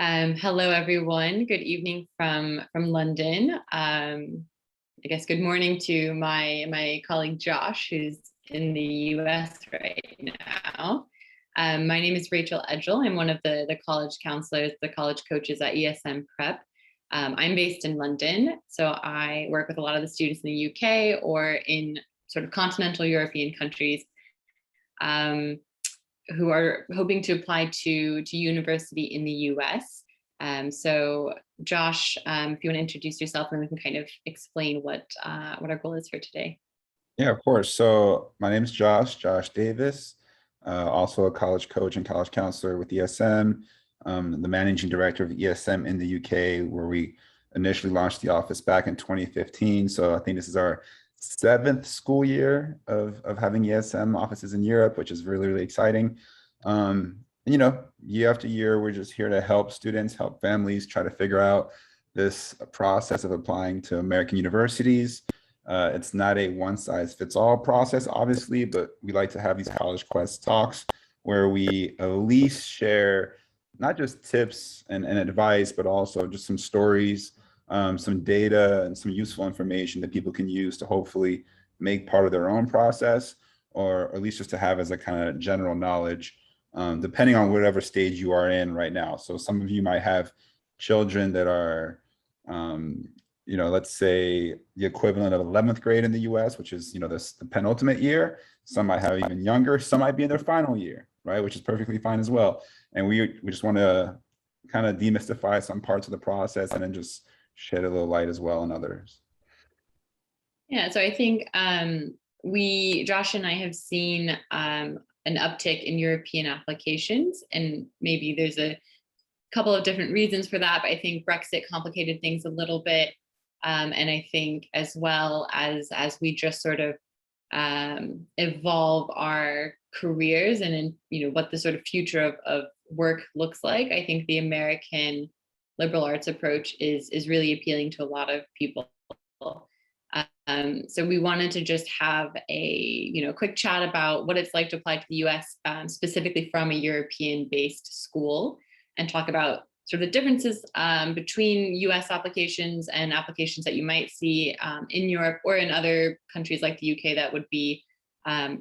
Hello, everyone. Good evening from London. I guess good morning to my colleague Josh, who's in the US right now. My name is Rachel Edgell. I'm one of the college counselors, the college coaches at ESM Prep. I'm based in London, so I work with a lot of the students in the UK or in sort of continental European countries who are hoping to apply to university in the US. So Josh, if you want to introduce yourself, and we can kind of explain what our goal is for today. Yeah, of course. So my name is Josh Davis, also a college coach and college counselor with ESM, the managing director of ESM in the UK, where we initially launched the office back in 2015. So I think this is our 7th school year of having ESM offices in Europe, which is really, really exciting. Year after year, we're just here to help students, help families try to figure out this process of applying to American universities. It's not a one-size-fits-all process, obviously, but we like to have these College Quest talks where we at least share not just tips and advice, but also just some stories, some data, and some useful information that people can use to hopefully make part of their own process, or at least just to have as a kind of general knowledge, depending on whatever stage you are in right now. So some of you might have children that are let's say the equivalent of 11th grade in the US, which is, the penultimate year. Some might have even younger, some might be in their final year, right? Which is perfectly fine as well. And we just want to kind of demystify some parts of the process and then just shed a little light as well on others. Yeah, so I think Josh and I have seen an uptick in European applications, and maybe there's a couple of different reasons for that, but I think Brexit complicated things a little bit. And I think as well as we just sort of evolve our careers and what the sort of future of work looks like, I think the American liberal arts approach is really appealing to a lot of people. So we wanted to just have a quick chat about what it's like to apply to the US, specifically from a European-based school, and talk about sort of the differences between US applications and applications that you might see in Europe or in other countries like the UK that would be a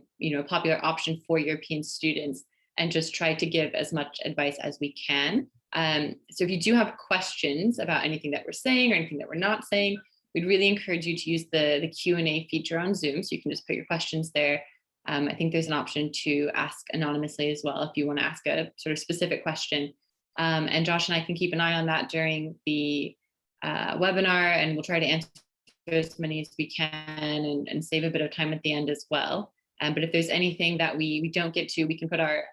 popular option for European students, and just try to give as much advice as we can. So if you do have questions about anything that we're saying or anything that we're not saying, we'd really encourage you to use the Q&A feature on Zoom, so you can just put your questions there. I think there's an option to ask anonymously as well if you want to ask a sort of specific question. And Josh and I can keep an eye on that during the webinar, and we'll try to answer as many as we can and save a bit of time at the end as well. But if there's anything that we don't get to, we can put our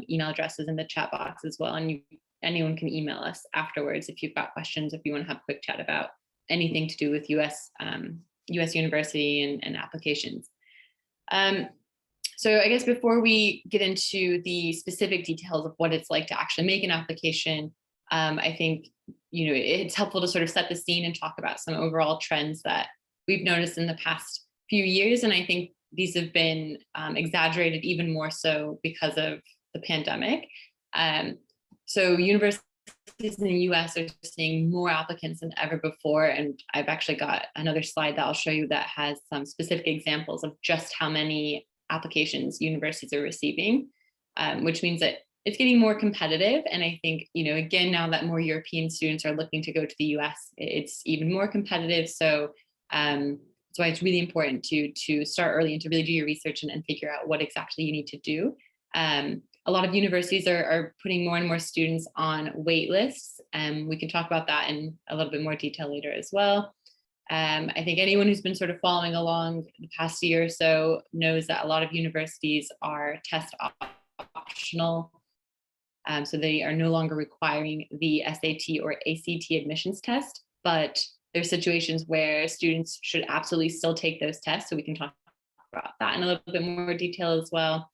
email addresses in the chat box as well, and anyone can email us afterwards if you've got questions, if you want to have a quick chat about anything to do with US university and applications. So I guess before we get into the specific details of what it's like to actually make an application, I think it's helpful to sort of set the scene and talk about some overall trends that we've noticed in the past few years. And I think these have been exaggerated even more so because of the pandemic. So universities in the US are seeing more applicants than ever before. And I've actually got another slide that I'll show you that has some specific examples of just how many applications universities are receiving, which means that it's getting more competitive. And I think, again, now that more European students are looking to go to the US, it's even more competitive. So that's why it's really important to start early and to really do your research and figure out what exactly you need to do. A lot of universities are putting more and more students on wait lists, and we can talk about that in a little bit more detail later as well. I think anyone who's been sort of following along the past year or so knows that a lot of universities are test optional. So they are no longer requiring the SAT or ACT admissions test, but there's situations where students should absolutely still take those tests. So we can talk about that in a little bit more detail as well.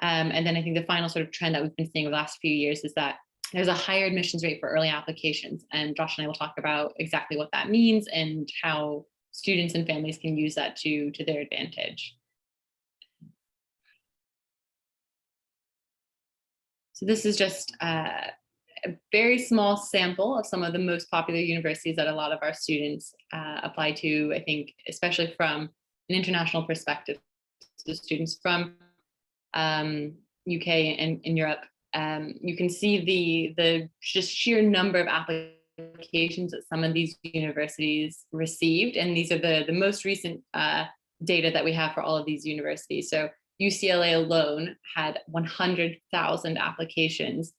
And then I think the final sort of trend that we've been seeing over the last few years is that there's a higher admissions rate for early applications. And Josh and I will talk about exactly what that means and how students and families can use that to their advantage. So this is just a very small sample of some of the most popular universities that a lot of our students apply to, I think, especially from an international perspective. So students from UK and in Europe, you can see the just sheer number of applications that some of these universities received. And these are the most recent data that we have for all of these universities. So UCLA alone had 100,000 applications.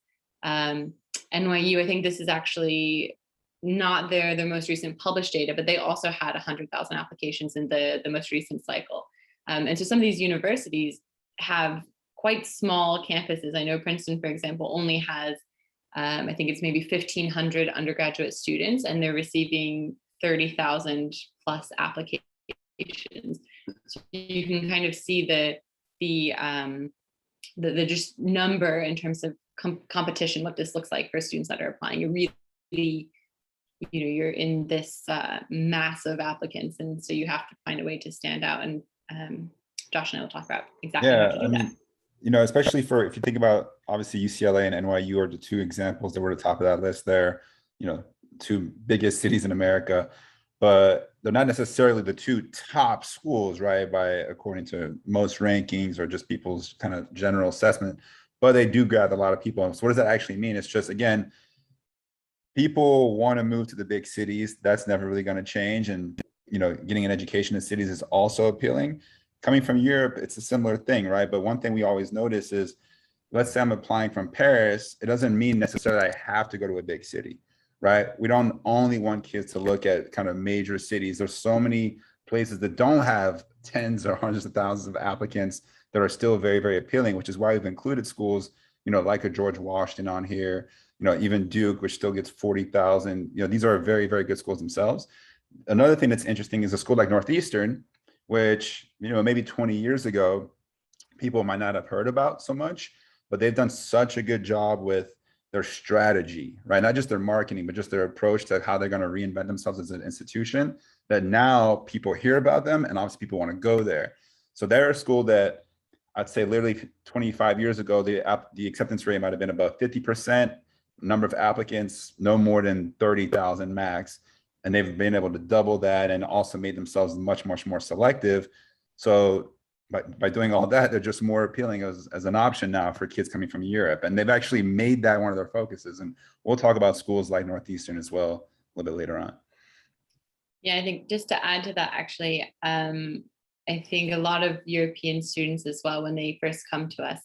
NYU, I think this is actually not their most recent published data, but they also had 100,000 applications in the most recent cycle. And so some of these universities have quite small campuses. I know Princeton, for example, only has, I think it's maybe 1,500 undergraduate students, and they're receiving 30,000 plus applications. So you can kind of see the just number in terms of competition, what this looks like for students that are applying. You're really, you're in this mass of applicants, and so you have to find a way to stand out. And Josh and I will talk about exactly how to do that. Especially if you think about, obviously UCLA and NYU are the two examples that were at the top of that list there, two biggest cities in America, but they're not necessarily the two top schools, right? According to most rankings or just people's kind of general assessment, but they do grab a lot of people. So what does that actually mean? It's just, again, people want to move to the big cities. That's never really going to change. And, getting an education in cities is also appealing. Coming from Europe, it's a similar thing, right? But one thing we always notice is, let's say I'm applying from Paris, it doesn't mean necessarily I have to go to a big city, right? We don't only want kids to look at kind of major cities. There's so many places that don't have tens or hundreds of thousands of applicants that are still very, very appealing, which is why we've included schools, like a George Washington on here, even Duke, which still gets 40,000. These are very, very good schools themselves. Another thing that's interesting is a school like Northeastern, which, maybe 20 years ago, people might not have heard about so much, but they've done such a good job with their strategy, right? Not just their marketing, but just their approach to how they're going to reinvent themselves as an institution, that now people hear about them and obviously people want to go there. So they're a school that I'd say literally 25 years ago, the acceptance rate might have been about 50%, number of applicants, no more than 30,000 max. And they've been able to double that and also made themselves much, much more selective. So by doing all that, they're just more appealing as an option now for kids coming from Europe. And they've actually made that one of their focuses. And we'll talk about schools like Northeastern as well a little bit later on. Yeah, I think just to add to that, actually, I think a lot of European students as well, when they first come to us,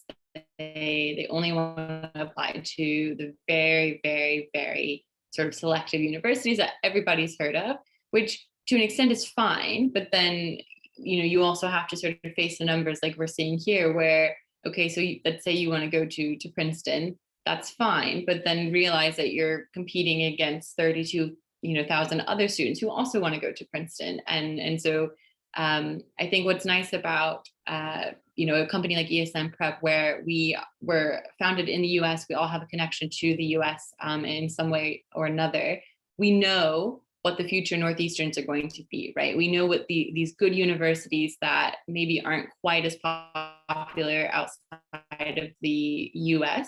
they only want to apply to the very, very, very sort of selective universities that everybody's heard of, which to an extent is fine. But then, you also have to sort of face the numbers like we're seeing here, where, okay, so let's say you want to go to Princeton, that's fine. But then realize that you're competing against 32,000 other students who also want to go to Princeton. And so I think what's nice about, a company like ESM Prep, where we were founded in the US, we all have a connection to the US in some way or another. We know what the future Northeasterns are going to be, right? We know what these good universities that maybe aren't quite as popular outside of the US,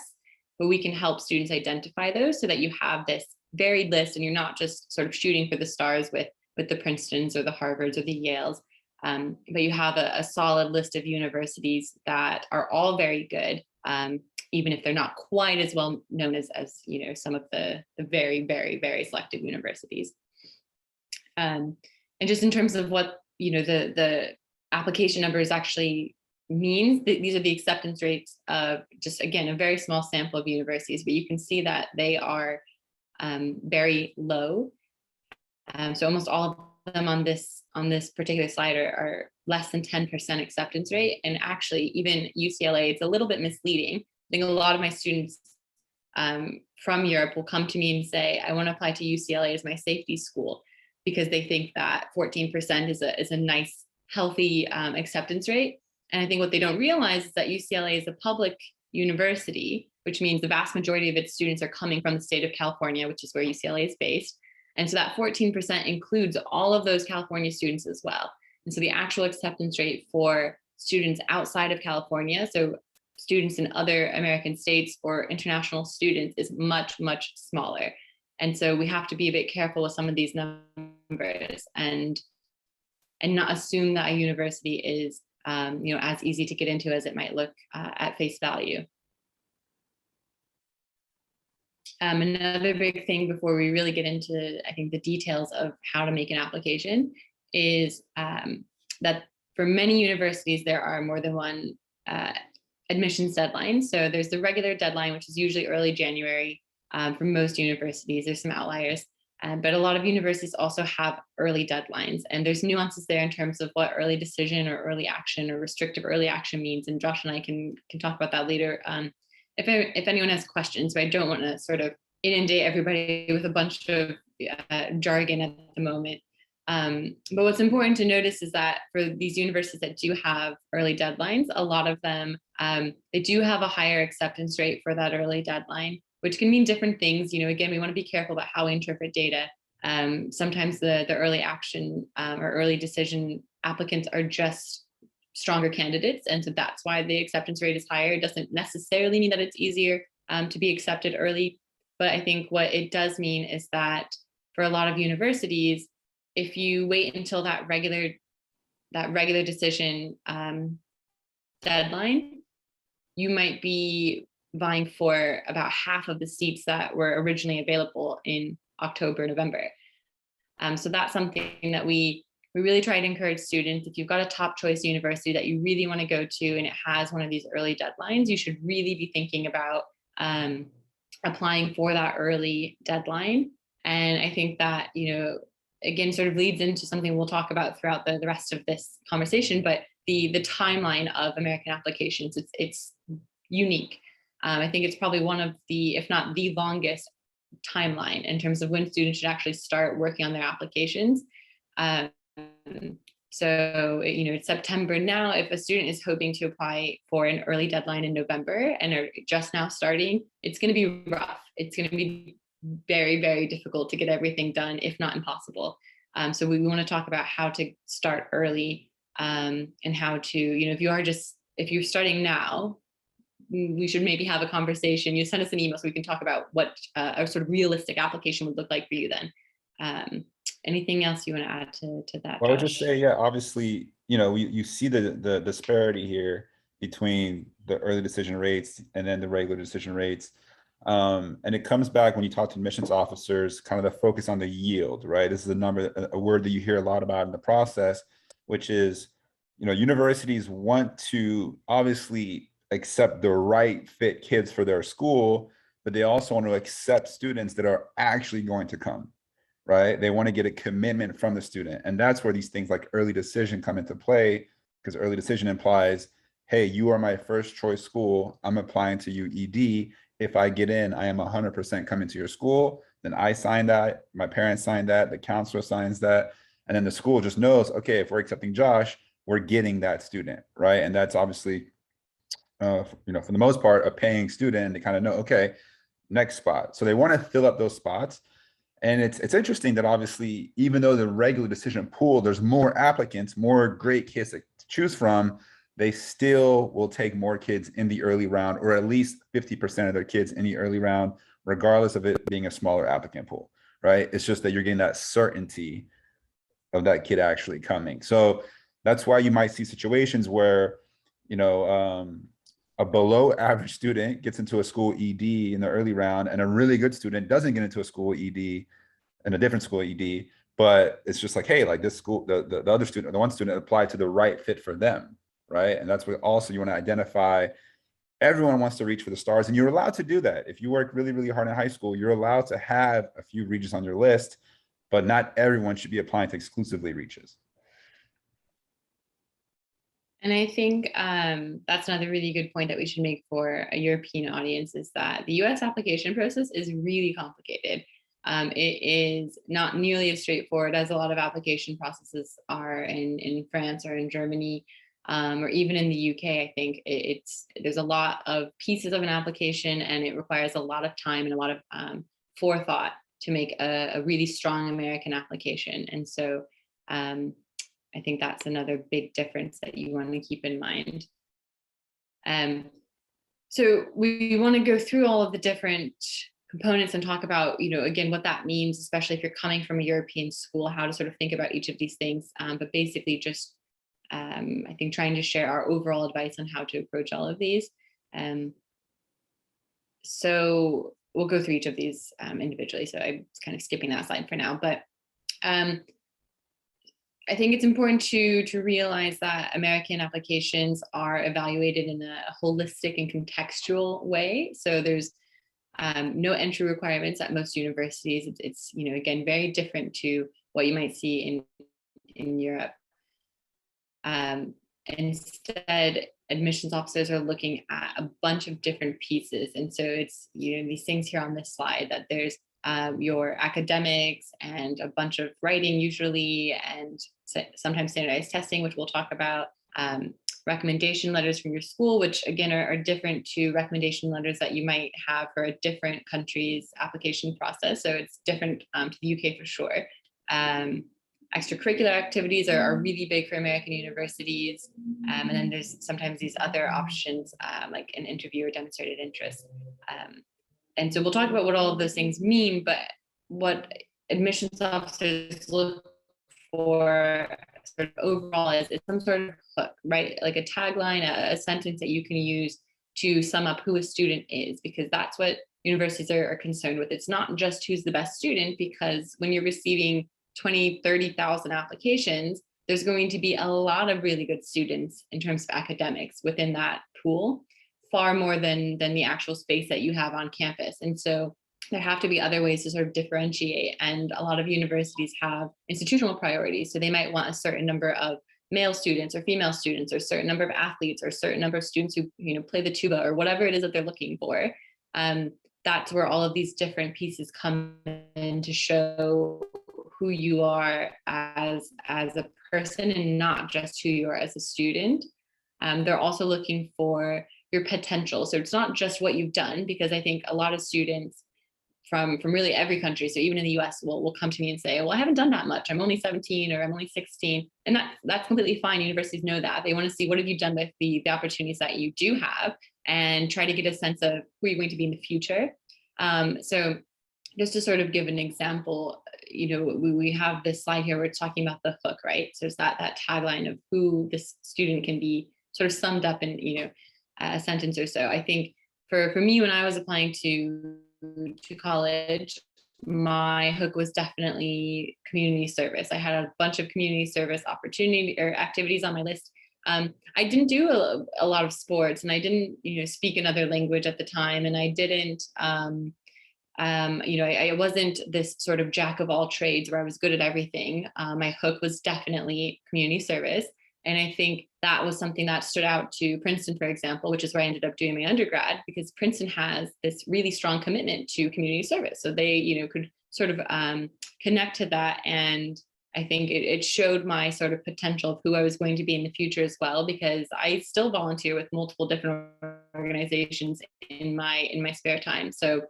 but we can help students identify those so that you have this varied list and you're not just sort of shooting for the stars with the Princetons or the Harvards or the Yales. But you have a solid list of universities that are all very good, even if they're not quite as well known as some of the very, very, very selective universities. And just in terms of what the application numbers actually means, these are the acceptance rates of just, again, a very small sample of universities, but you can see that they are very low. So almost all of them on this particular slide are less than 10% acceptance rate. And actually, even UCLA, it's a little bit misleading. I think a lot of my students from Europe will come to me and say, I want to apply to UCLA as my safety school, because they think that 14% is a nice, healthy acceptance rate. And I think what they don't realize is that UCLA is a public university, which means the vast majority of its students are coming from the state of California, which is where UCLA is based. And so that 14% includes all of those California students as well. And so the actual acceptance rate for students outside of California, so students in other American states or international students is much, much smaller. And so we have to be a bit careful with some of these numbers and not assume that a university is as easy to get into as it might look at face value. Another big thing before we really get into, I think, the details of how to make an application is that for many universities, there are more than one admissions deadline. So there's the regular deadline, which is usually early January for most universities. There's some outliers, but a lot of universities also have early deadlines. And there's nuances there in terms of what early decision or early action or restrictive early action means. And Josh and I can talk about that later if anyone has questions, but I don't want to sort of inundate everybody with a bunch of jargon at the moment. But what's important to notice is that for these universities that do have early deadlines, a lot of them, they do have a higher acceptance rate for that early deadline, which can mean different things. Again, we want to be careful about how we interpret data. Sometimes the early action or early decision applicants are just stronger candidates. And so that's why the acceptance rate is higher. It doesn't necessarily mean that it's easier to be accepted early. But I think what it does mean is that for a lot of universities, if you wait until that regular decision deadline, you might be vying for about half of the seats that were originally available in October, November. So that's something that we really try to encourage students. If you've got a top choice university that you really want to go to and it has one of these early deadlines, you should really be thinking about applying for that early deadline. And I think that, again, sort of leads into something we'll talk about throughout the rest of this conversation, but the timeline of American applications, it's unique. I think it's probably one of the, if not the longest timeline in terms of when students should actually start working on their applications. So, it's September now. If a student is hoping to apply for an early deadline in November and are just now starting, it's going to be rough. It's going to be very, very difficult to get everything done, if not impossible. So we want to talk about how to start early and how to, if you're starting now, we should maybe have a conversation. You send us an email so we can talk about what a sort of realistic application would look like for you then. Anything else you want to add to that? Well, I would just say, yeah, obviously, you see the disparity here between the early decision rates and then the regular decision rates. And it comes back when you talk to admissions officers, kind of the focus on the yield, right? This is a word that you hear a lot about in the process, which is, universities want to obviously accept the right fit kids for their school, but they also want to accept students that are actually going to come. Right? They want to get a commitment from the student. And that's where these things like early decision come into play, because early decision implies, hey, you are my first choice school. I'm applying to UED. If I get in, I am 100% coming to your school. Then I sign that, my parents sign that, the counselor signs that. And then the school just knows, okay, if we're accepting Josh, we're getting that student, right? And that's obviously, for the most part, a paying student. They kind of know, okay, next spot. So they want to fill up those spots. And it's interesting that obviously, even though the regular decision pool, there's more applicants, more great kids to choose from, they still will take more kids in the early round, or at least 50% of their kids in the early round, regardless of it being a smaller applicant pool, right? It's just that you're getting that certainty of that kid actually coming. So that's why you might see situations where, a below average student gets into a school ED in the early round, and a really good student doesn't get into a school ED in a different school ED, but it's just like, hey, like this school, the other student, the one student applied to the right fit for them, right? And that's what also you want to identify. Everyone wants to reach for the stars, and you're allowed to do that. If you work really, really hard in high school, you're allowed to have a few Regis on your list, but not everyone should be applying to exclusively Regis. And I think that's another really good point that we should make for a European audience, is that the US application process is really complicated. It is not nearly as straightforward as a lot of application processes are in France or in Germany, or even in the UK. I think there's a lot of pieces of an application, and it requires a lot of time and a lot of forethought to make a really strong American application. And so I think that's another big difference that you want to keep in mind. So we want to go through all of the different components and talk about, again, what that means, especially if you're coming from a European school, how to sort of think about each of these things. But basically just, I think, trying to share our overall advice on how to approach all of these. So we'll go through each of these individually. So I'm kind of skipping that slide for now, but I think it's important to realize that American applications are evaluated in a holistic and contextual way. So there's no entry requirements at most universities. It's again, very different to what you might see in Europe. Instead, admissions officers are looking at a bunch of different pieces. And so it's, these things here on this slide, that there's your academics and a bunch of writing usually, and sometimes standardized testing, which we'll talk about, recommendation letters from your school, which again are different to recommendation letters that you might have for a different country's application process. So it's different to the UK for sure. Extracurricular activities are really big for American universities. And then there's sometimes these other options like an interview or demonstrated interest. And so we'll talk about what all of those things mean, but what admissions officers look for sort of overall is some sort of hook, right? Like a tagline, a sentence that you can use to sum up who a student is, because that's what universities are concerned with. It's not just who's the best student, because when you're receiving 20, 30,000 applications, there's going to be a lot of really good students in terms of academics within that pool, far more than the actual space that you have on campus. And so there have to be other ways to sort of differentiate. And a lot of universities have institutional priorities. So they might want a certain number of male students or female students, or a certain number of athletes, or a certain number of students who play the tuba, or whatever it is that they're looking for. That's where all of these different pieces come in to show who you are as a person, and not just who you are as a student. They're also looking for your potential. So it's not just what you've done, because I think a lot of students from really every country, so even in the US, will come to me and say, well, I haven't done that much. I'm only 17 or I'm only 16. And that's completely fine. Universities know that. They want to see, what have you done with the opportunities that you do have, and try to get a sense of who you're going to be in the future. So just to sort of give an example, we have this slide here where it's talking about the hook, right? So it's that tagline of who this student can be, sort of summed up in a sentence or so. I think for me, when I was applying to college, my hook was definitely community service. I had a bunch of community service opportunity or activities on my list. I didn't do a lot of sports, and I didn't speak another language at the time, and I didn't I wasn't this sort of jack of all trades where I was good at everything. My hook was definitely community service. And I think that was something that stood out to Princeton, for example, which is where I ended up doing my undergrad, because Princeton has this really strong commitment to community service. So they, could sort of connect to that. And I think it showed my sort of potential of who I was going to be in the future as well, because I still volunteer with multiple different organizations in my spare time. So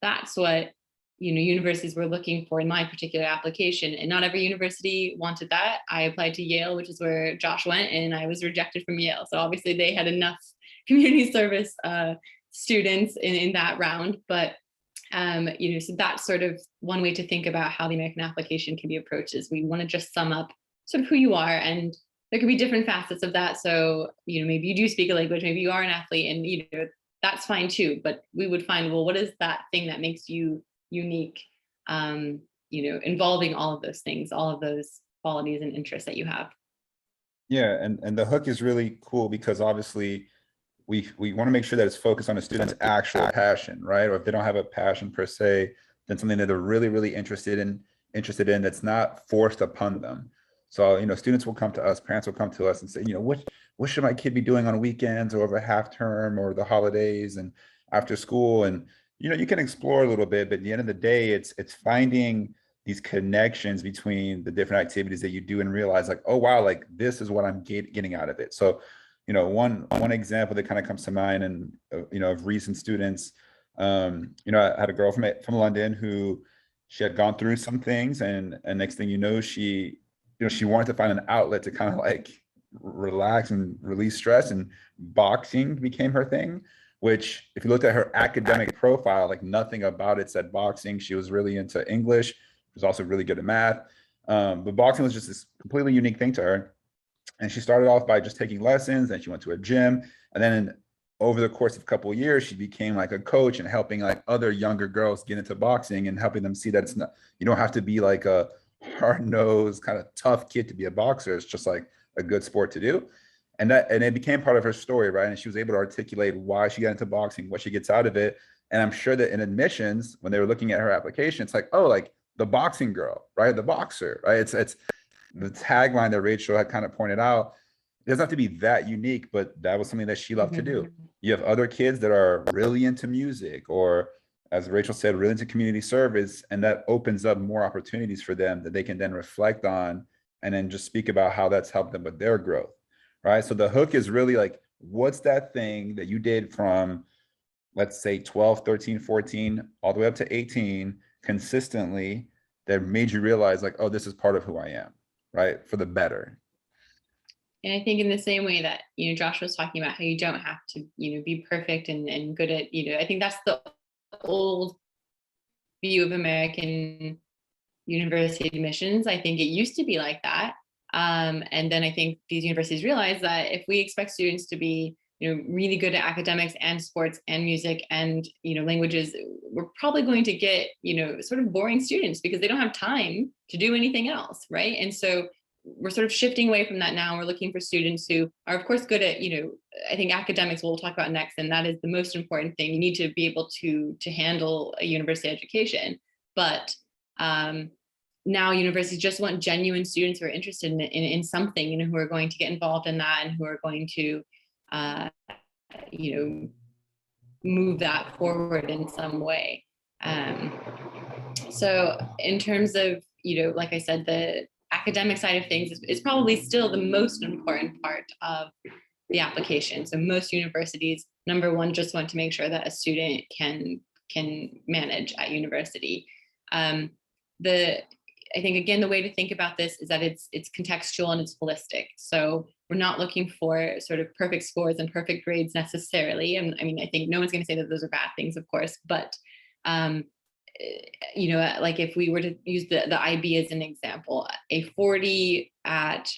that's what universities were looking for in my particular application. And not every university wanted that. I applied to Yale, which is where Josh went, and I was rejected from Yale. So obviously they had enough community service students in that round. But so that's sort of one way to think about how the American application can be approached, is we want to just sum up sort of who you are, and there could be different facets of that. So maybe you do speak a language, maybe you are an athlete, and that's fine too. But we would find, well, what is that thing that makes you unique, involving all of those things, all of those qualities and interests that you have. Yeah, and the hook is really cool, because obviously we want to make sure that it's focused on the student's actual passion, right? Or if they don't have a passion per se, then something that they're really, really interested in that's not forced upon them. So, students will come to us, parents will come to us and say, what should my kid be doing on weekends, or over half term, or the holidays and after school? And you can explore a little bit, but at the end of the day, it's finding these connections between the different activities that you do, and realize, like, oh wow, like this is what I'm getting out of it. So, one example that kind of comes to mind, and of recent students, I had a girl from London who, she had gone through some things, and next thing you know, she wanted to find an outlet to kind of like relax and release stress, and boxing became her thing. which if you looked at her academic profile, like nothing about it said boxing. She was really into English. She was also really good at math. But boxing was just this completely unique thing to her. And she started off by just taking lessons, and she went to a gym. And then over the course of a couple of years, she became like a coach and helping like other younger girls get into boxing and helping them see that it's not, you don't have to be like a hard-nosed kind of tough kid to be a boxer. It's just like a good sport to do. And it became part of her story, right? And she was able to articulate why she got into boxing, what she gets out of it. And I'm sure that in admissions, when they were looking at her application, it's like, oh, like the boxing girl, right? The boxer, right? It's the tagline that Rachel had kind of pointed out. It doesn't have to be that unique, but that was something that she loved to do. You have other kids that are really into music, or as Rachel said, really into community service, and that opens up more opportunities for them that they can then reflect on and then just speak about how that's helped them with their growth, right? So the hook is really like, what's that thing that you did from, let's say 12, 13, 14, all the way up to 18 consistently that made you realize like, oh, this is part of who I am, right? For the better. And I think in the same way that, Josh was talking about how you don't have to, be perfect and good at, I think that's the old view of American university admissions. I think it used to be like that. And then I think these universities realize that if we expect students to be, really good at academics and sports and music and, languages, we're probably going to get, sort of boring students because they don't have time to do anything else, right? And so we're sort of shifting away from that now. We're looking for students who are, of course, good at, I think academics we'll talk about next, and that is the most important thing. You need to be able to handle a university education. But now universities just want genuine students who are interested in something, who are going to get involved in that and who are going to, move that forward in some way. So in terms of, like I said, the academic side of things is probably still the most important part of the application. So most universities, number one, just want to make sure that a student can manage at university. I think, again, the way to think about this is that it's contextual and it's holistic. So we're not looking for sort of perfect scores and perfect grades necessarily. And I mean, I think no one's going to say that those are bad things, of course, but like if we were to use the IB as an example, a 40 at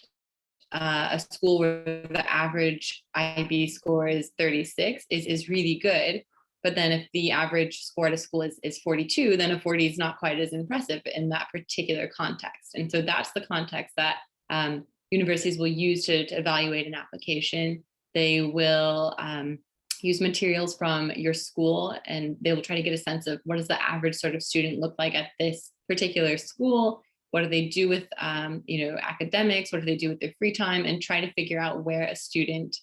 a school where the average IB score is 36 is really good. But then if the average score at a school is 42, then a 40 is not quite as impressive in that particular context. And so that's the context that universities will use to evaluate an application. They will use materials from your school, and they will try to get a sense of what does the average sort of student look like at this particular school? What do they do with academics? What do they do with their free time? And try to figure out where a student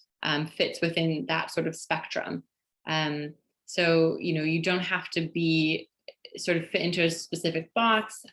fits within that sort of spectrum. So, you don't have to be sort of fit into a specific box.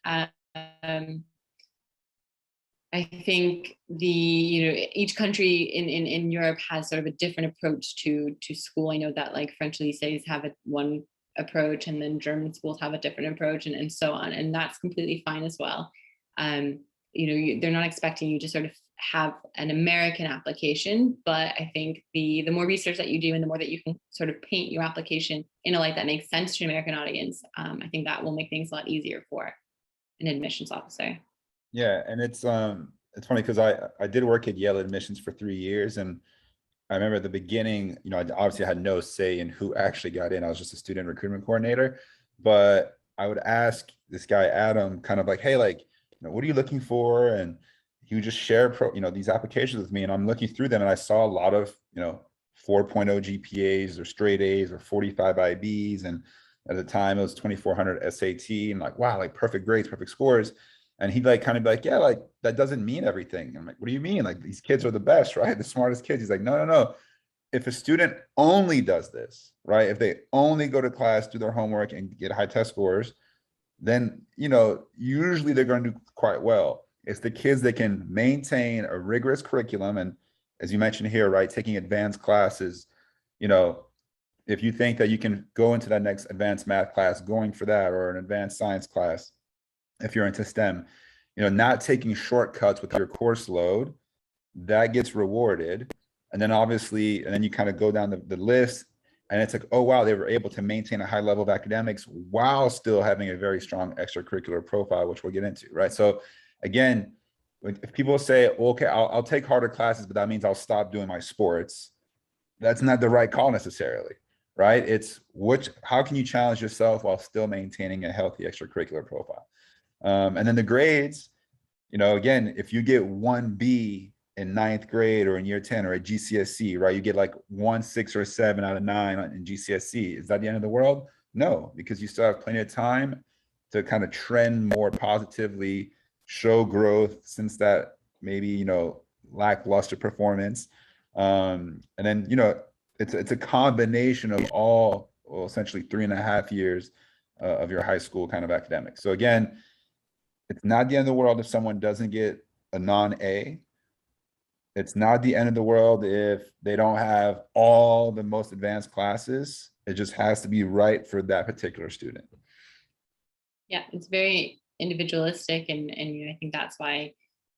I think each country in Europe has sort of a different approach to school. I know that like French lycées have one approach, and then German schools have a different approach, and so on. And that's completely fine as well. They're not expecting you to sort of have an American application, but I think the more research that you do and the more that you can sort of paint your application in a light that makes sense to an American audience, I think that will make things a lot easier for an admissions officer. Yeah, and it's funny because I did work at Yale admissions for 3 years, and I remember at the beginning, I obviously had no say in who actually got in. I was just a student recruitment coordinator, but I would ask this guy Adam kind of like, hey, like, what are you looking for? And he would just share these applications with me, and I'm looking through them, and I saw a lot of 4.0 GPAs or straight A's or 45 IBs, and at the time it was 2400 SAT, and like, wow, like perfect grades, perfect scores. And he'd like kind of be like, yeah, like that doesn't mean everything. I'm like, what do you mean? Like these kids are the best, right? The smartest kids. He's like, no. If a student only does this, right? If they only go to class, do their homework, and get high test scores, then usually they're going to do quite well. It's the kids that can maintain a rigorous curriculum, and as you mentioned here, right, taking advanced classes. If you think that you can go into that next advanced math class, going for that, or an advanced science class, if you're into STEM, not taking shortcuts with your course load, that gets rewarded. And then obviously, and then you kind of go down the list, And it's like, oh, wow, they were able to maintain a high level of academics while still having a very strong extracurricular profile, which we'll get into, right? So again, if people say, well, okay, I'll take harder classes, but that means I'll stop doing my sports, that's not the right call necessarily, right? It's how can you challenge yourself while still maintaining a healthy extracurricular profile? And then the grades, again, if you get 1B in ninth grade or in year 10 or at GCSE, right? You get like 1, 6, or 7 out of 9 in GCSE. Is that the end of the world? No, because you still have plenty of time to kind of trend more positively, show growth since that maybe, lackluster performance. And then, it's a combination of all, well, essentially 3.5 years of your high school kind of academics. So again, it's not the end of the world if someone doesn't get a non-A. It's not the end of the world if they don't have all the most advanced classes. It just has to be right for that particular student. Yeah, it's very individualistic, and I think that's why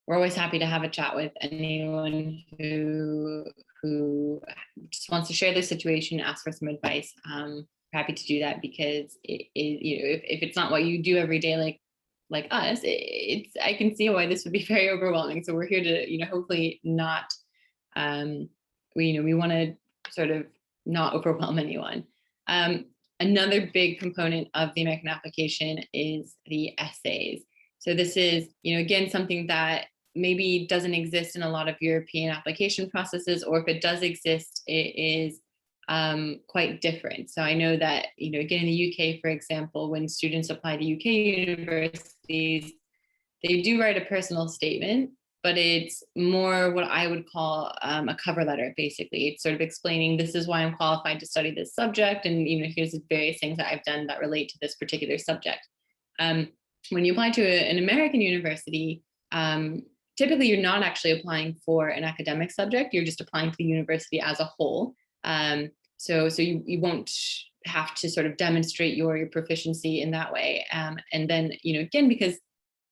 we're always happy to have a chat with anyone who just wants to share their situation, ask for some advice. Happy to do that, because if it's not what you do every day, like us, I can see why this would be very overwhelming. So we're here to hopefully not, we want to sort of not overwhelm anyone. Another big component of the American application is the essays. So this is, again, something that maybe doesn't exist in a lot of European application processes, or if it does exist, it is quite different. So I know that, again, in the UK, for example, when students apply to UK universities, they do write a personal statement, but it's more what I would call a cover letter, basically. It's sort of explaining, this is why I'm qualified to study this subject, and here's the various things that I've done that relate to this particular subject. When you apply to an American university, typically you're not actually applying for an academic subject, you're just applying to the university as a whole. So you won't have to sort of demonstrate your proficiency in that way. And then, again, because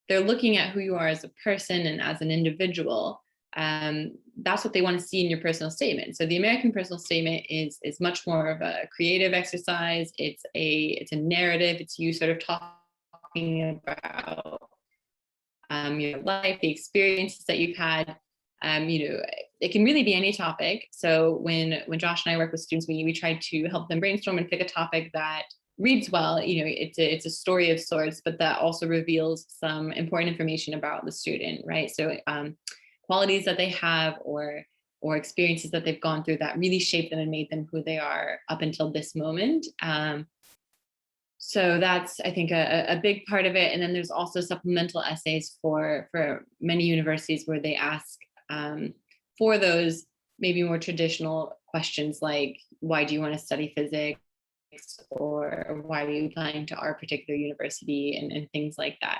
they're looking at who you are as a person and as an individual, that's what they want to see in your personal statement. So the American personal statement is much more of a creative exercise. It's a narrative. It's you sort of talking about your life, the experiences that you've had. It can really be any topic. So when Josh and I work with students, we try to help them brainstorm and pick a topic that reads well. It's a story of sorts, but that also reveals some important information about the student, right? So qualities that they have, or experiences that they've gone through that really shaped them and made them who they are up until this moment. So that's, I think, a big part of it. And then there's also supplemental essays for many universities, where they ask for those maybe more traditional questions, like, why do you want to study physics? Or why are you applying to our particular university, and things like that.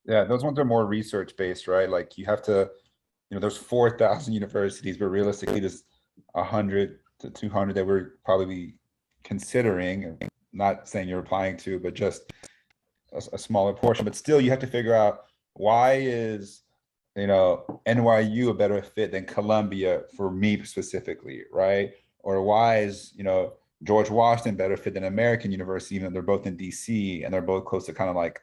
Yeah, those ones are more research based, right? Like you have to, there's 4,000 universities, but realistically there's 100 to 200 that we're probably considering. Not saying you're applying to, but just a smaller portion. But still, you have to figure out, why is NYU a better fit than Columbia for me specifically, right? Or why is George Washington better fit than American University, even though they're both in DC and they're both close to kind of like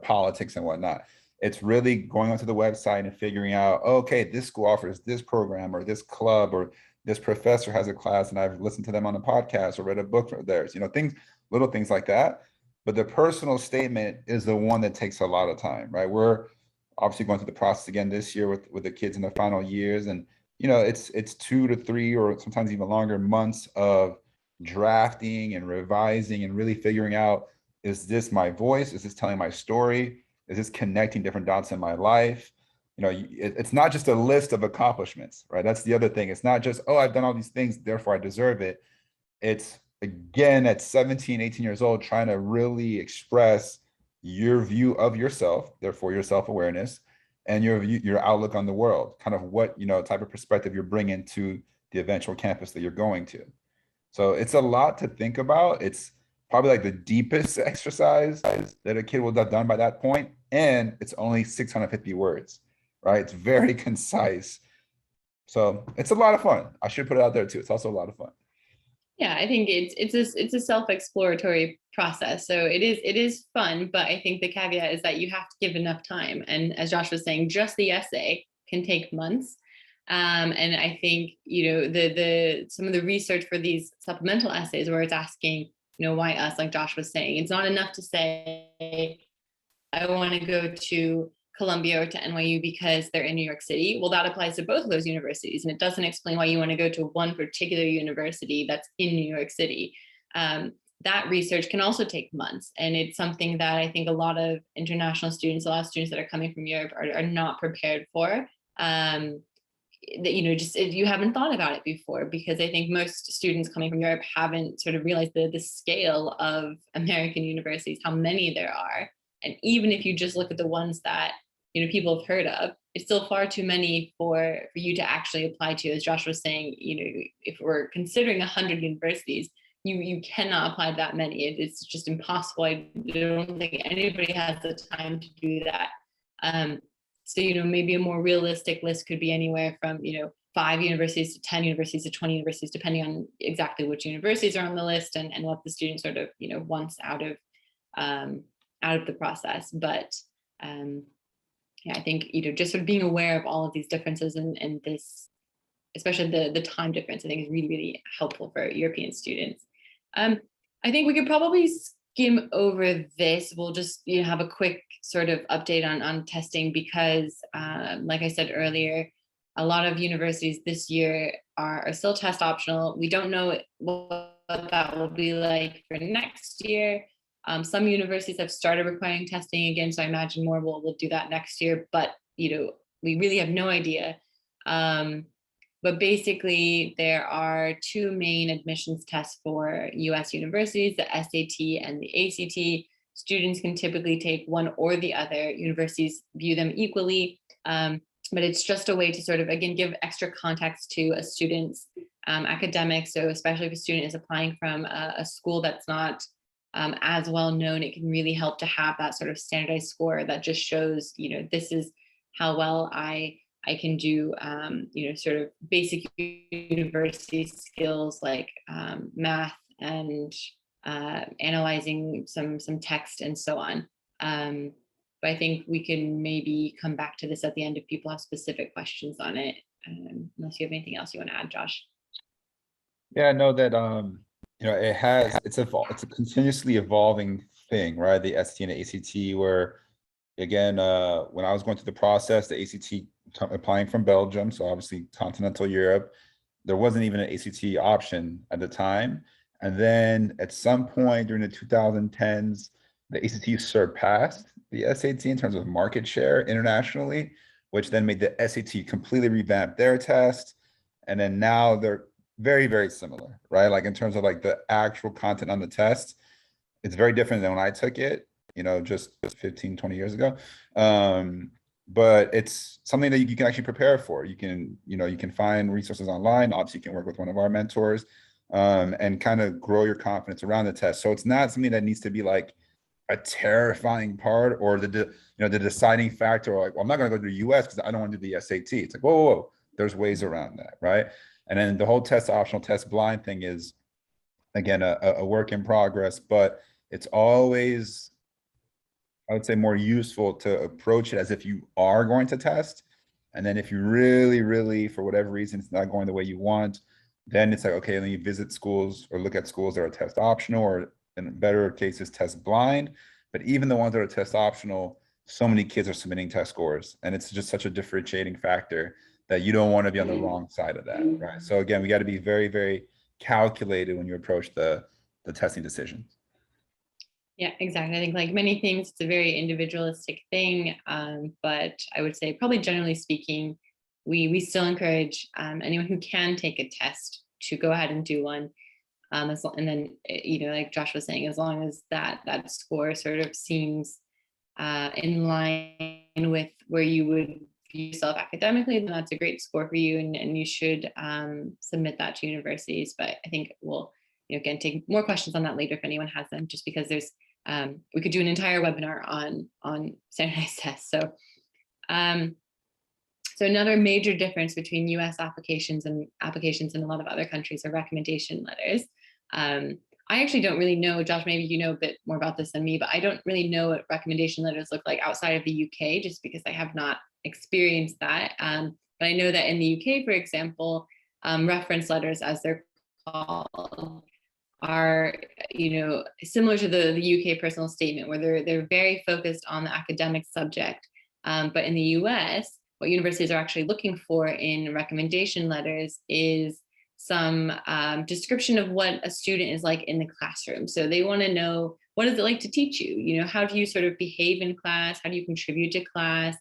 politics and whatnot. It's really going onto the website and figuring out, okay, this school offers this program, or this club, or this professor has a class and I've listened to them on a podcast or read a book of theirs, little things like that. But the personal statement is the one that takes a lot of time, right? We're obviously going through the process again this year with the kids in the final years, and it's 2 to 3 or sometimes even longer months of drafting and revising and really figuring out, is this my voice? Is this telling my story? Is this connecting different dots in my life? It's not just a list of accomplishments, right? That's the other thing. It's not just, oh, I've done all these things, therefore I deserve it. It's, again, at 17, 18 years old, trying to really express your view of yourself, therefore your self-awareness, and your outlook on the world, kind of what, type of perspective you're bringing to the eventual campus that you're going to. So it's a lot to think about. It's probably like the deepest exercise that a kid will have done by that point. And it's only 650 words, right? It's very concise. So it's a lot of fun. I should put it out there too. It's also a lot of fun. Yeah, I think it's a self-exploratory process. So it is fun, but I think the caveat is that you have to give enough time. And as Josh was saying, just the essay can take months. And I think, the some of the research for these supplemental essays where it's asking, why us, like Josh was saying, it's not enough to say, I want to go to Columbia or to NYU because they're in New York City. Well, that applies to both of those universities. And it doesn't explain why you want to go to one particular university that's in New York City. That research can also take months. And it's something that I think a lot of international students, a lot of students that are coming from Europe are not prepared for. That, just if you haven't thought about it before, because I think most students coming from Europe haven't sort of realized the scale of American universities, how many there are. And even if you just look at the ones that people have heard of, it's still far too many for you to actually apply to. As Josh was saying, if we're considering 100 universities, you cannot apply to that many. It's just impossible. I don't think anybody has the time to do that. So, maybe a more realistic list could be anywhere from, 5 universities to 10 universities to 20 universities, depending on exactly which universities are on the list and what the student sort of, wants out of the process. But yeah, I think, just sort of being aware of all of these differences and this, especially the time difference, I think is really, really helpful for European students. I think we could probably skim over this. We'll just have a quick sort of update on testing because, like I said earlier, a lot of universities this year are still test optional. We don't know what that will be like for next year. Some universities have started requiring testing again, so I imagine more will do that next year. But we really have no idea. But basically, there are 2 main admissions tests for US universities, the SAT and the ACT. Students can typically take one or the other. Universities view them equally, but it's just a way to sort of, again, give extra context to a student's academics. So especially if a student is applying from a school that's not as well known, it can really help to have that sort of standardized score that just shows, this is how well I can do, sort of basic university skills like math and analyzing some text and so on. But I think we can maybe come back to this at the end if people have specific questions on it, unless you have anything else you want to add, Josh. Yeah, I know that it's a continuously evolving thing, right? The SAT and the ACT, where again, when I was going through the process, the ACT applying from Belgium, so obviously continental Europe, there wasn't even an ACT option at the time. And then at some point during the 2010s, the ACT surpassed the SAT in terms of market share internationally, which then made the SAT completely revamp their test. And then now they're very, very similar, right? Like in terms of like the actual content on the test, it's very different than when I took it, just 15, 20 years ago. But it's something that you can actually prepare for. You can find resources online. Obviously, you can work with one of our mentors and kind of grow your confidence around the test. So it's not something that needs to be like a terrifying part or the deciding factor. Or like, well, I'm not going to go to the US because I don't want to do the SAT. It's like, whoa, whoa, whoa. There's ways around that, right? And then the whole test optional, test blind thing is, again, a work in progress, but it's always, I would say, more useful to approach it as if you are going to test. And then if you really, really, for whatever reason, it's not going the way you want, then it's like, okay, then you visit schools or look at schools that are test optional or in better cases, test blind. But even the ones that are test optional, so many kids are submitting test scores. And it's just such a differentiating factor that you don't want to be on the wrong side of that, right? So again, we got to be very, very calculated when you approach the testing decisions. Yeah, exactly. I think like many things, it's a very individualistic thing. But I would say probably generally speaking, we still encourage anyone who can take a test to go ahead and do one. And then, like Josh was saying, as long as that score sort of seems in line with where you would view yourself academically, then that's a great score for you, and you should submit that to universities. But I think we'll, again, take more questions on that later if anyone has them, just because there's we could do an entire webinar on standardized tests. So another major difference between US applications and applications in a lot of other countries are recommendation letters. I actually don't really know, Josh, maybe you know a bit more about this than me, but I don't really know what recommendation letters look like outside of the UK, just because I have not experienced that. But I know that in the UK, for example, reference letters, as they're called, are, similar to the UK personal statement, where they're very focused on the academic subject. But in the US, what universities are actually looking for in recommendation letters is some description of what a student is like in the classroom. So they want to know, what is it like to teach you? How do you sort of behave in class? How do you contribute to class?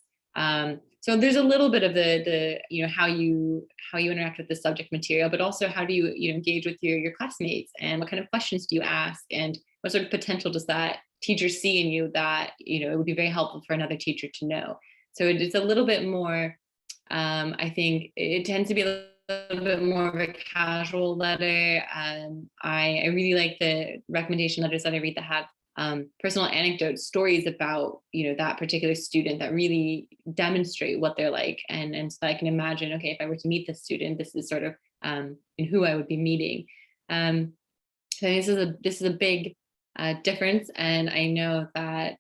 So there's a little bit of the how you interact with the subject material, but also how do you engage with your classmates, and what kind of questions do you ask, and what sort of potential does that teacher see in you that it would be very helpful for another teacher to know. So it's a little bit more. I think it tends to be a little bit more of a casual letter. I really like the recommendation letters that I read that have personal anecdotes, stories about that particular student that really demonstrate what they're like, and so I can imagine, okay, if I were to meet this student, this is sort of in who I would be meeting. So this is a big difference, and I know that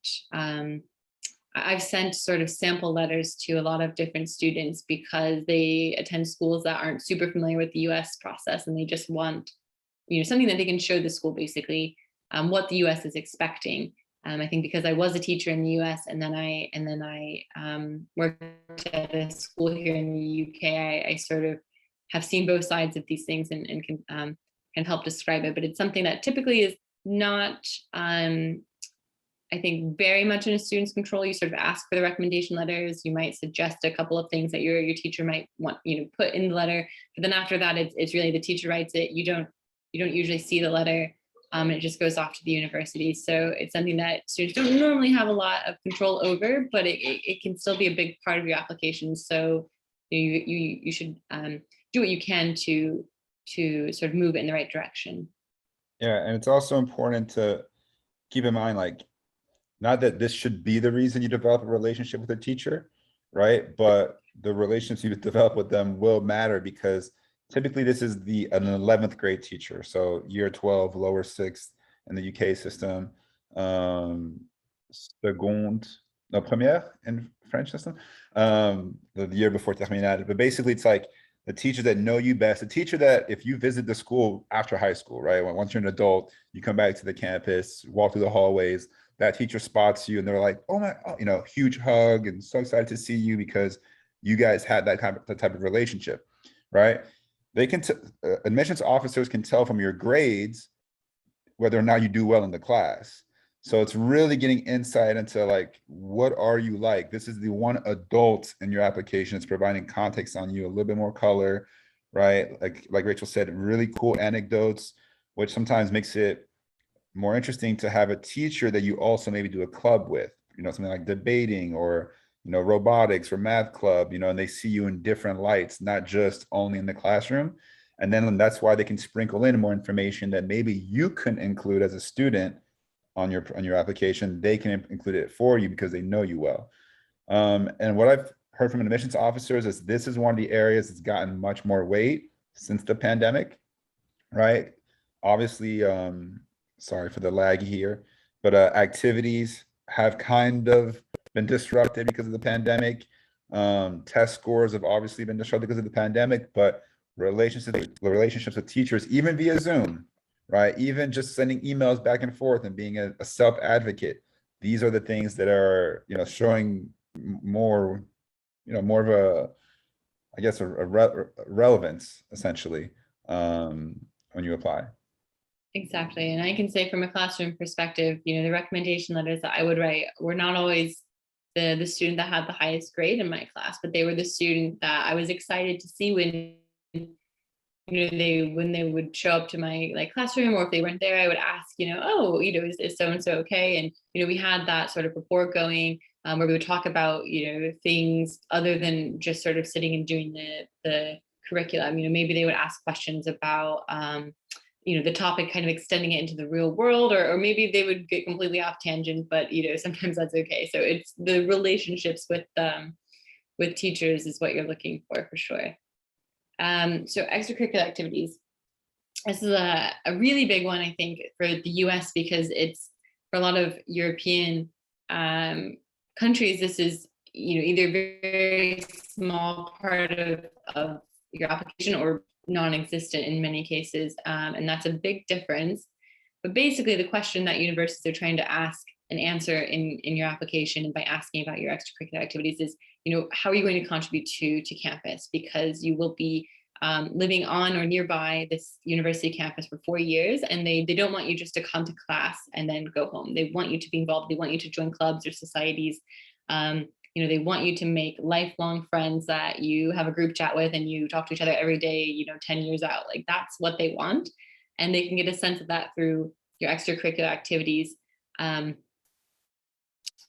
I've sent sort of sample letters to a lot of different students because they attend schools that aren't super familiar with the US process, and they just want something that they can show the school, basically what the US is expecting. I think because I was a teacher in the US, and then I worked at a school here in the UK, I sort of have seen both sides of these things, and can help describe it. But it's something that typically is not, I think, very much in a student's control. You sort of ask for the recommendation letters. You might suggest a couple of things that your teacher might want put in the letter, but then after that, it's really the teacher writes it. You don't usually see the letter, and it just goes off to the university. So it's something that students don't normally have a lot of control over, but it can still be a big part of your application. So you should do what you can to sort of move it in the right direction. Yeah, and it's also important to keep in mind, like, not that this should be the reason you develop a relationship with a teacher, right? But the relationships you develop with them will matter, because typically this is an 11th grade teacher. So year 12, lower sixth in the UK system, seconde, no, première in French system, the year before terminale. But basically it's like the teacher that know you best, the teacher that if you visit the school after high school, right? Once you're an adult, you come back to the campus, walk through the hallways, that teacher spots you and they're like, oh my, huge hug and so excited to see you because you guys had that type of relationship, right? They can, admissions officers can tell from your grades whether or not you do well in the class. So it's really getting insight into, like, what are you like? This is the one adult in your application. It's providing context on you, a little bit more color, right? Like Rachel said, really cool anecdotes, which sometimes makes it more interesting to have a teacher that you also maybe do a club with, something like debating or, robotics or math club, and they see you in different lights, not just only in the classroom. And then that's why they can sprinkle in more information that maybe you couldn't include as a student on your application. They can include it for you because they know you well. And what I've heard from admissions officers is this is one of the areas that's gotten much more weight since the pandemic, right? Obviously, sorry for the lag here, but activities have kind of been disrupted because of the pandemic. Test scores have obviously been disrupted because of the pandemic, but relationships with teachers, even via Zoom, right? Even just sending emails back and forth and being a self-advocate. These are the things that are, showing more, more of a, I guess, a relevance, essentially, when you apply. Exactly. And I can say from a classroom perspective, the recommendation letters that I would write were not always the student that had the highest grade in my class, but they were the student that I was excited to see when when they would show up to my classroom, or if they weren't there, I would ask, oh, is so and so okay? And we had that sort of rapport going, where we would talk about things other than just sort of sitting and doing the curriculum. Maybe they would ask questions about the topic, kind of extending it into the real world, or maybe they would get completely off tangent, but sometimes that's okay. So it's the relationships with teachers is what you're looking for sure. So extracurricular activities. This is a really big one, I think, for the US, because it's for a lot of European countries, this is, either very small part of your application or non-existent in many cases. And that's a big difference. But basically, the question that universities are trying to ask and answer in your application, and by asking about your extracurricular activities, is, how are you going to contribute to campus? Because you will be living on or nearby this university campus for 4 years, and they don't want you just to come to class and then go home. They want you to be involved. They want you to join clubs or societies. They want you to make lifelong friends that you have a group chat with and you talk to each other every day, 10 years out. Like, that's what they want. And they can get a sense of that through your extracurricular activities. And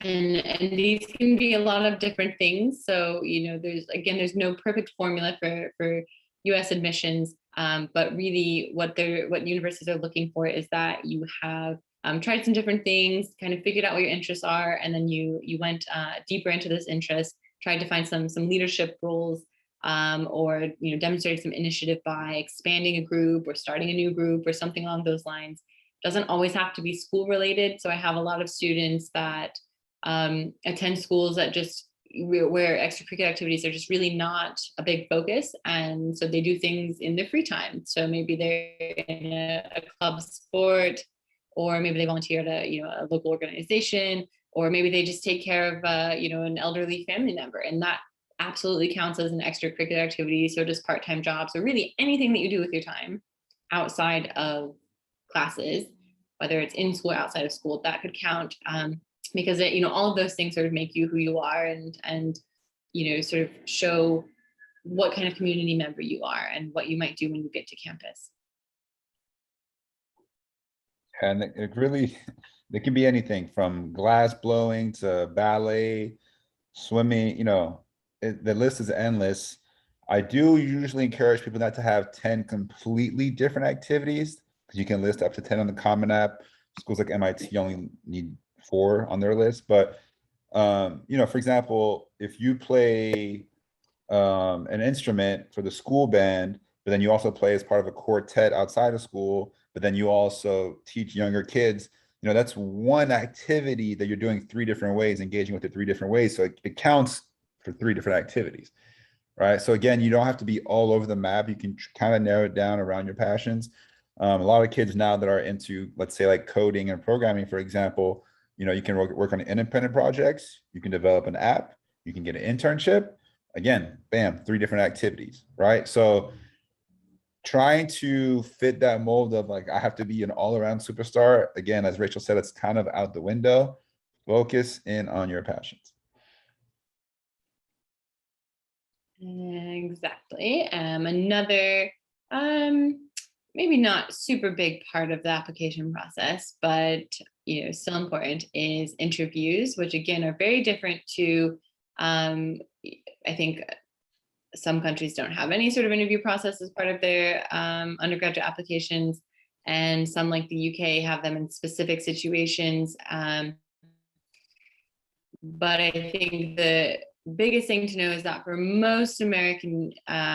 these can be a lot of different things. So, there's no perfect formula for US admissions, but really what universities are looking for is that you have tried some different things, kind of figured out what your interests are, and then you went deeper into this interest, tried to find some leadership roles, or demonstrated some initiative by expanding a group or starting a new group or something along those lines. Doesn't always have to be school related. So I have a lot of students that attend schools that just where extracurricular activities are just really not a big focus, and so they do things in their free time. So maybe they're in a club sport, or maybe they volunteer at a local organization, or maybe they just take care of an elderly family member, and that absolutely counts as an extracurricular activity. So does part-time jobs, or really anything that you do with your time outside of classes, whether it's in school or outside of school, that could count. Because all of those things sort of make you who you are, and sort of show what kind of community member you are and what you might do when you get to campus. And it really, it can be anything from glass blowing to ballet, swimming, the list is endless. I do usually encourage people not to have 10 completely different activities, because you can list up to 10 on the Common App. Schools like MIT only need 4 on their list. But, for example, if you play an instrument for the school band, but then you also play as part of a quartet outside of school, but then you also teach younger kids, that's one activity that you're doing 3 different ways, engaging with it 3 different ways. So it counts for 3 different activities, right? So again, you don't have to be all over the map. You can kind of narrow it down around your passions. A lot of kids now that are into, let's say, like coding and programming, for example, you can work on independent projects, you can develop an app, you can get an internship. Again, bam, 3 different activities, right? So trying to fit that mold of like, I have to be an all-around superstar, again, as Rachel said, it's kind of out the window. Focus in on your passions. Exactly. Another maybe not super big part of the application process, but still important, is interviews, which again are very different to I think some countries don't have any sort of interview process as part of their undergraduate applications, and some, like the UK, have them in specific situations. But I think the biggest thing to know is that for most American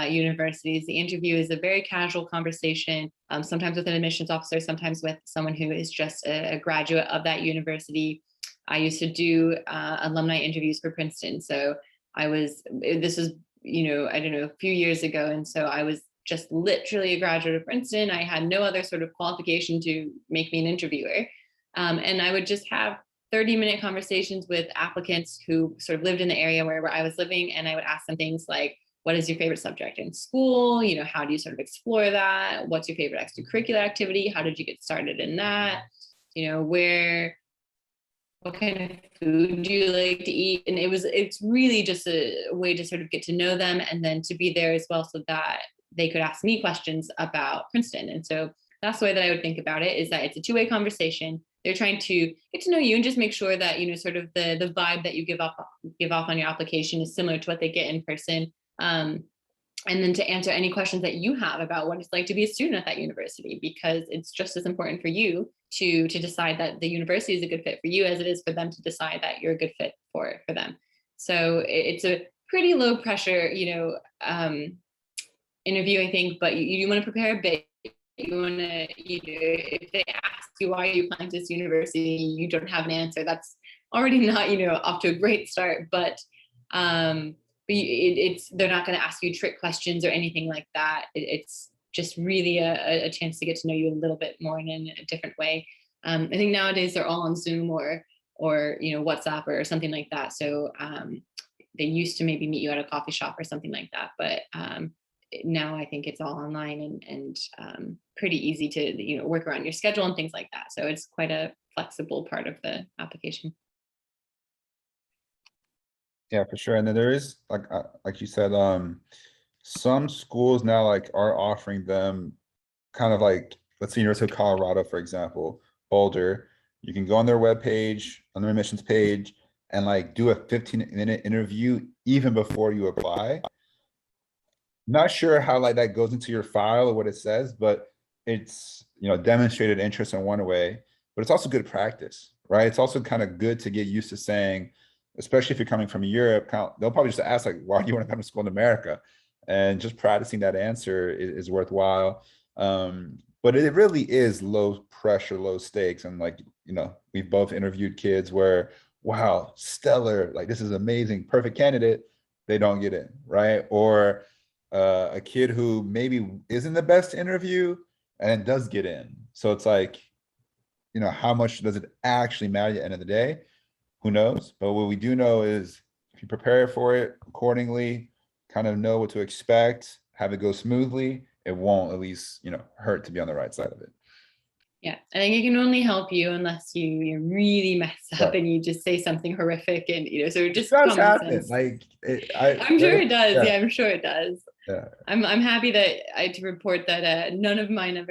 universities, the interview is a very casual conversation, sometimes with an admissions officer, sometimes with someone who is just a graduate of that university. I used to do alumni interviews for Princeton. So this was, I don't know, a few years ago. And so I was just literally a graduate of Princeton. I had no other sort of qualification to make me an interviewer. And I would just have 30-minute conversations with applicants who sort of lived in the area where I was living. And I would ask them things like, what is your favorite subject in school? How do you sort of explore that? What's your favorite extracurricular activity? How did you get started in that? What kind of food do you like to eat? And it's really just a way to sort of get to know them, and then to be there as well so that they could ask me questions about Princeton. And so that's the way that I would think about it, is that it's a 2-way conversation. They're trying to get to know you and just make sure that, sort of the vibe that you give off on your application is similar to what they get in person. And then to answer any questions that you have about what it's like to be a student at that university, because it's just as important for you to decide that the university is a good fit for you as it is for them to decide that you're a good fit for them. So it's a pretty low pressure, interview, I think, but you want to prepare a bit. you want to, if they ask you why you applying to this university, you don't have an answer. That's already not, off to a great start. But it's they're not going to ask you trick questions or anything like that. It's just really a chance to get to know you a little bit more in a different way. I think nowadays they're all on Zoom or WhatsApp or something like that. So they used to maybe meet you at a coffee shop or something like that, but now I think it's all online and pretty easy to work around your schedule and things like that. So it's quite a flexible part of the application. Yeah, for sure. And then there is like you said, some schools now like are offering them kind of like, let's say University of Colorado, for example, Boulder. You can go on their webpage, on their admissions page, and like do a 15-minute interview even before you apply. Not sure how like that goes into your file or what it says, but it's demonstrated interest in one way, but it's also good practice, right? It's also kind of good to get used to saying, especially if you're coming from Europe, they'll probably just ask like, why do you want to come to school in America? And just practicing that answer is worthwhile. But it really is low pressure, low stakes. And like, we've both interviewed kids where, wow, stellar, like this is amazing, perfect candidate, they don't get in, right? Or a kid who maybe isn't the best interview and does get in. So it's like, how much does it actually matter at the end of the day? Who knows? But what we do know is if you prepare for it accordingly, kind of know what to expect, have it go smoothly, it won't at least, hurt to be on the right side of it. Yeah, I think it can only help you unless you really mess up Right. and you just say something horrific and so just It does common happen. sense. Like I'm sure it does. Yeah, I'm sure it does. Yeah. I'm happy that I to report that none of mine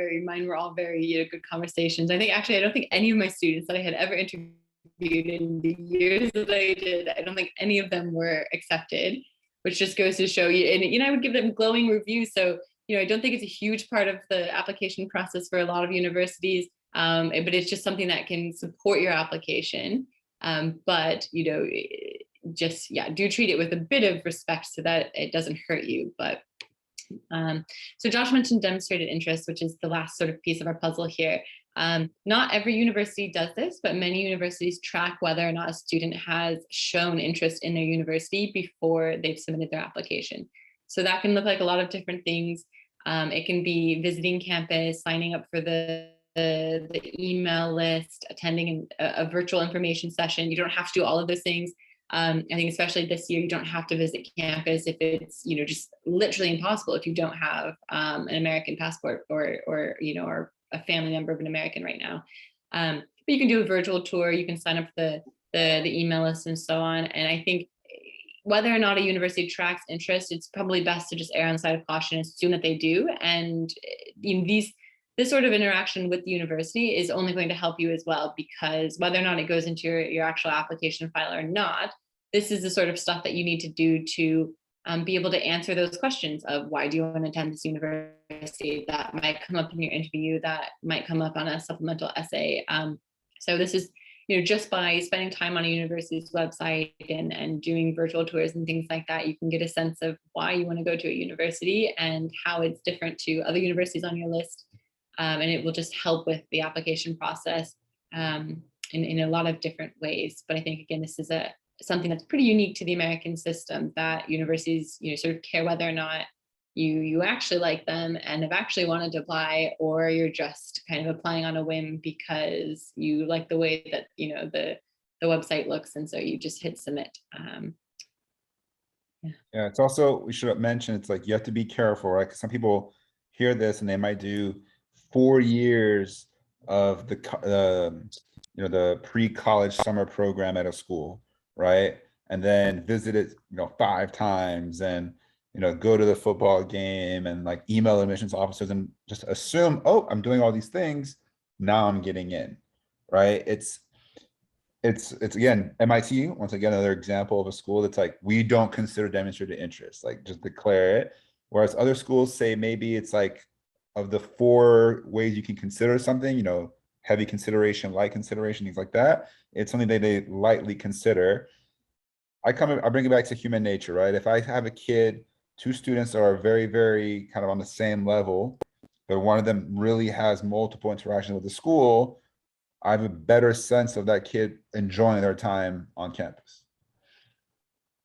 were all very good conversations. I think actually I don't think any of my students that I had ever interviewed in the years that I did, I don't think any of them were accepted, which just goes to show you. And I would give them glowing reviews. So I don't think it's a huge part of the application process for a lot of universities, but it's just something that can support your application. But just do treat it with a bit of respect so that it doesn't hurt you. But so Josh mentioned demonstrated interest, which is the last sort of piece of our puzzle here. Not every university does this, but many universities track whether or not a student has shown interest in their university before they've submitted their application. So that can look like a lot of different things. It can be visiting campus, signing up for the email list, attending a virtual information session. You don't have to do all of those things. I think especially this year, you don't have to visit campus if it's just literally impossible if you don't have an American passport or a family member of an American right now. But you can do a virtual tour. You can sign up for the email list and so on. And I think whether or not a university tracks interest, it's probably best to just err on the side of caution as soon as they do. And this sort of interaction with the university is only going to help you as well, because whether or not it goes into your actual application file or not, this is the sort of stuff that you need to do to be able to answer those questions of why do you want to attend this university that might come up in your interview, that might come up on a supplemental essay. So this is just by spending time on a university's website and doing virtual tours and things like that, you can get a sense of why you want to go to a university and how it's different to other universities on your list. And it will just help with the application process in a lot of different ways. But I think, again, this is something that's pretty unique to the American system, that universities sort of care whether or not you actually like them and have actually wanted to apply, or you're just kind of applying on a whim because you like the way that the website looks, and so you just hit submit. Yeah, it's also, we should mention, it's like you have to be careful, right? Because some people hear this and they might do 4 years of the pre-college summer program at a school, right? And then visit it 5 times and go to the football game and like email admissions officers and just assume, oh, I'm doing all these things, now I'm getting in, right? It's again, MIT, once again, another example of a school that's like, we don't consider demonstrated interest, like just declare it. Whereas other schools say maybe it's like, of the 4 ways you can consider something, heavy consideration, light consideration, things like that, it's something that they lightly consider. I bring it back to human nature, right? If I have a kid, 2 students are very, very kind of on the same level, but one of them really has multiple interactions with the school, I have a better sense of that kid enjoying their time on campus.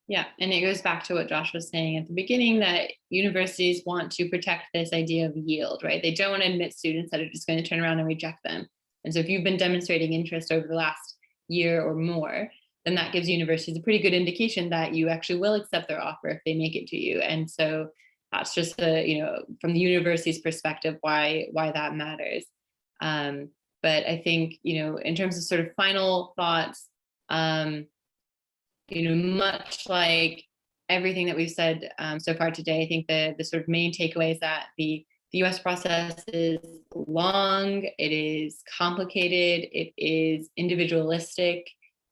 Yeah, and it goes back to what Josh was saying at the beginning, that universities want to protect this idea of yield, right? They don't want to admit students that are just going to turn around and reject them. And so if you've been demonstrating interest over the last year or more, then that gives universities a pretty good indication that you actually will accept their offer if they make it to you. And so that's just from the university's perspective, why that matters. But I think, in terms of sort of final thoughts, much like everything that we've said so far today, I think the sort of main takeaway is that the US process is long, it is complicated, it is individualistic,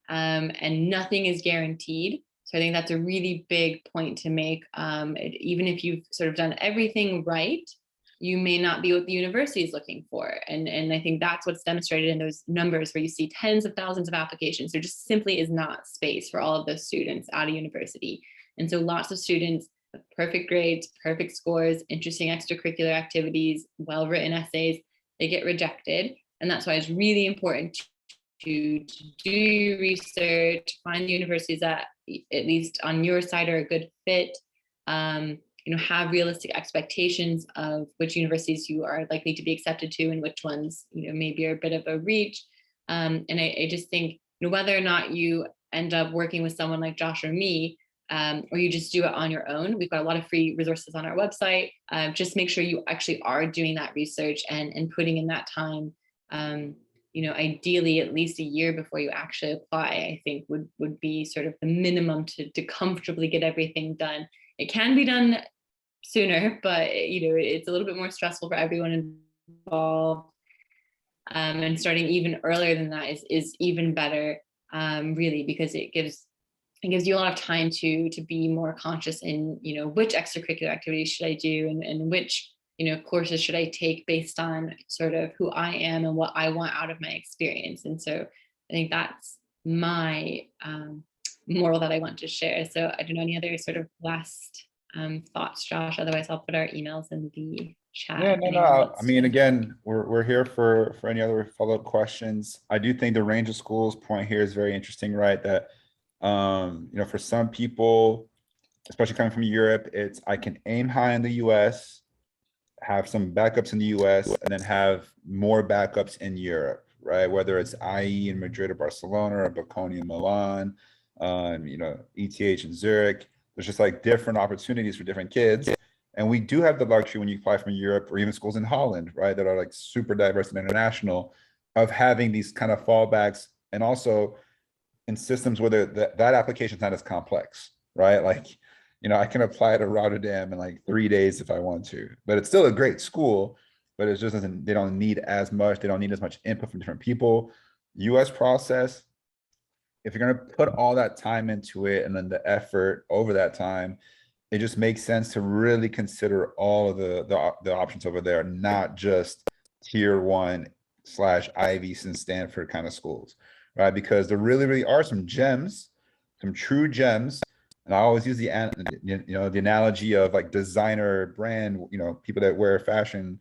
and nothing is guaranteed. So I think that's a really big point to make. Even if you've sort of done everything right, you may not be what the university is looking for. And I think that's what's demonstrated in those numbers where you see tens of thousands of applications. There just simply is not space for all of those students at a university. And so lots of students with perfect grades, perfect scores, interesting extracurricular activities, well-written essays, they get rejected. And that's why it's really important to do your research, find the universities that, at least on your side, are a good fit. Have realistic expectations of which universities you are likely to be accepted to and which ones, maybe are a bit of a reach. And I just think, whether or not you end up working with someone like Josh or me, or you just do it on your own, we've got a lot of free resources on our website. Just make sure you actually are doing that research and putting in that time. Ideally at least a year before you actually apply, I think would be sort of the minimum to comfortably get everything done. It can be done sooner, but it's a little bit more stressful for everyone involved. And starting even earlier than that is even better, really, because it gives you a lot of time to be more conscious in which extracurricular activities should I do, and which courses should I take based on sort of who I am and what I want out of my experience. And so I think that's my moral that I want to share. So I don't know, any other sort of last thoughts, Josh? Otherwise I'll put our emails in the chat. Yeah, no. I mean, again, we're here for any other follow-up questions. I do think the range of schools point here is very interesting, right? That for some people, especially coming from Europe, it's I can aim high in the US, have some backups in the US, and then have more backups in Europe, right? Whether it's IE in Madrid or Barcelona, or Bocconi in Milan, ETH in Zurich. There's just like different opportunities for different kids. And we do have the luxury when you apply from Europe, or even schools in Holland, right, that are like super diverse and international, of having these kind of fallbacks, and also in systems where that application is not as complex, right? Like, I can apply to Rotterdam in like 3 days if I want to, but it's still a great school, but it just doesn't, they don't need as much input from different people. US process, if you're going to put all that time into it and then the effort over that time, it just makes sense to really consider all of the options over there, not just tier 1/Ivy and Stanford kind of schools, right? Because there really are some gems, some true gems. And I always use the analogy of like designer brand, people that wear fashion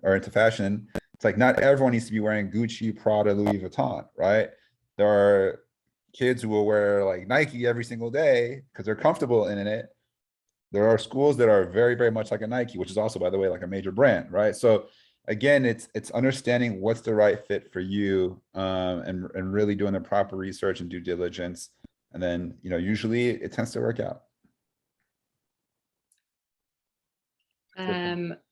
or into fashion. It's like not everyone needs to be wearing Gucci, Prada, Louis Vuitton, right? There are kids who will wear like Nike every single day because they're comfortable in it. There are schools that are very, very much like a Nike, which is also, by the way, like a major brand, right? So again, it's understanding what's the right fit for you, and really doing the proper research and due diligence. And then, usually it tends to work out.